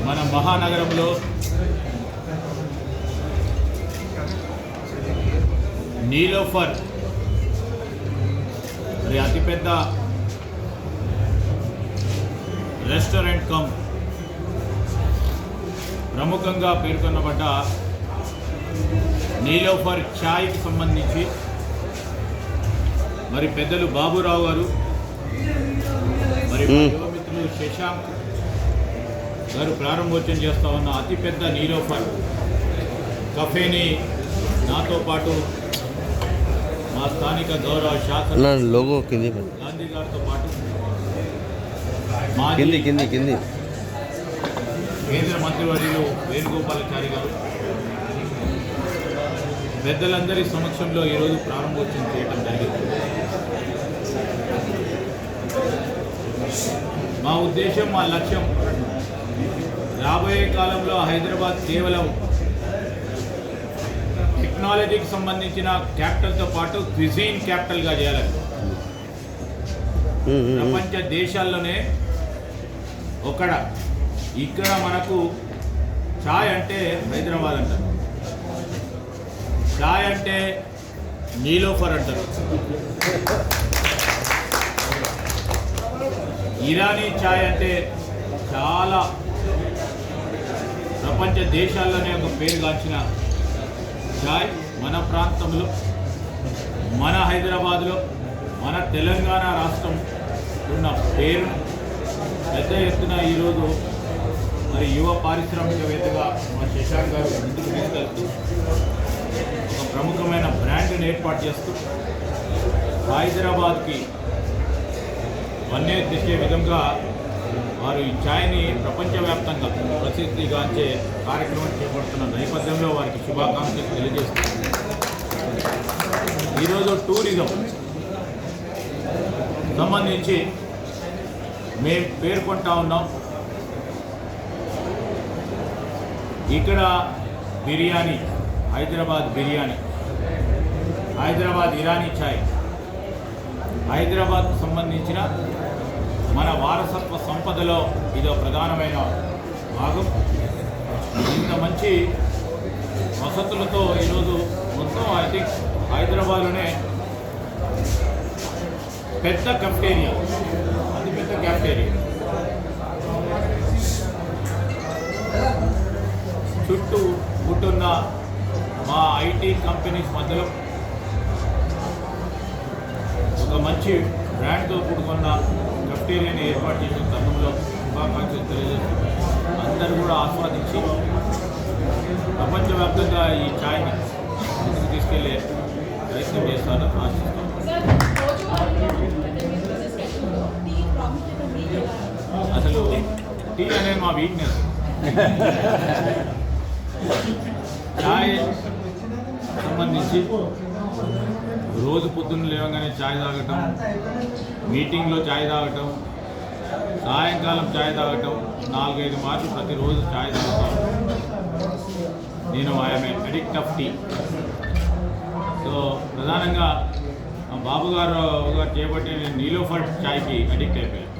మన మహానగరంలో నీలోఫర్ మరి అతిపెద్ద రెస్టారెంట్ కమ్ ప్రముఖంగా పేర్కొనబడ్డ నీలోఫర్ ఛాయ్కి సంబంధించి మరి పెద్దలు బాబురావు గారు మరి యువమిత్రులు శశాంక్ గారు ప్రారంభోత్సవం చేస్తూ ఉన్న అతిపెద్ద నీలోఫర్ కఫేని నాతో పాటు మా స్థానిక గౌరవ శాసన గాంధీ గారితో పాటు కేంద్ర మంత్రివర్యులు వేణుగోపాలాచారి గారు పెద్దలందరి సమక్షంలో ఈరోజు ప్రారంభోత్సవం చేయడం జరిగింది. మా ఉద్దేశం, మా లక్ష్యం రాబోయే కాలంలో హైదరాబాద్ కేవలం టెక్నాలజీకి సంబంధించిన క్యాపిటల్తో పాటు క్విజీన్ క్యాపిటల్గా చేయాలని. ప్రపంచ దేశాల్లోనే ఇక్కడ మనకు ఛాయ్ అంటే హైదరాబాద్ అంటారు, ఛాయ్ అంటే నీలోఫర్ అంటారు, ఇరానీ ఛాయ్ అంటే చాలా ప్రపంచ దేశాల్లోనే ఒక పేరుగాంచిన ఛాయ్ మన ప్రాంతంలో, మన హైదరాబాద్లో, మన తెలంగాణ రాష్ట్రం ఉన్న పేరు పెద్ద ఎత్తున ఈరోజు మరి యువ పారిశ్రామికవేత్తగా మా శశాంక్ గారు ముందుకు తీసుకెళ్తూ ఒక ప్రముఖమైన బ్రాండ్ని ఏర్పాటు చేస్తూ హైదరాబాద్కి వన్నే తెచ్చే విధంగా వారు ఈ ఛాయ్ని ప్రపంచవ్యాప్తంగా ప్రసిద్ధిగాంచే కార్యక్రమం చేపడుతున్న నేపథ్యంలో వారికి శుభాకాంక్షలు తెలియజేస్తున్నారు. ఈరోజు టూరిజం సంబంధించి మేము పేర్కొంటా ఉన్నాం. ఇక్కడ బిర్యానీ, హైదరాబాద్ బిర్యానీ, హైదరాబాద్ ఇరానీ ఛాయ్, హైదరాబాద్కు సంబంధించిన మన వారసత్వ సంపదలో ఇదో ప్రధానమైన భాగం. ఇంత మంచి వసతులతో ఈరోజు మొత్తం ఐ థింక్ హైదరాబాద్లోనే పెద్ద కెఫ్టేరియా, అతిపెద్ద కెఫ్టేరియా, చుట్టూ ఉంటున్న మా ఐటీ కంపెనీస్ మధ్యలో ఒక మంచి బ్రాండ్తో కూడుకున్న కెఫ్టేరియాని ఏర్పాటు చేసిన తరుణంలో శుభాకాంక్షలు తెలియజేస్తున్నారు. అందరూ కూడా ఆస్వాదించి ప్రపంచవ్యాప్తంగా ఈ ఛాయ్ని ముందుకు తీసుకెళ్లే ప్రయత్నం చేస్తారని ఆశిస్తాను. అసలు టీ అనేది మా వీక్నెస్. ఛాయ్ సంబంధించి రోజు పొద్దున్న లేవగానే ఛాయ్ తాగటం, మీటింగ్లో ఛాయ్ తాగటం, సాయంకాలం ఛాయ్ తాగటం, 4-5 మార్లు ప్రతిరోజు ఛాయ్ తాగుతాను. నేను I'm addict of tea. So ప్రధానంగా బాబు గారు చేపట్టి నేను నీలోఫర్ ఛాయ్కి అడిక్ట్ అయిపోయాను.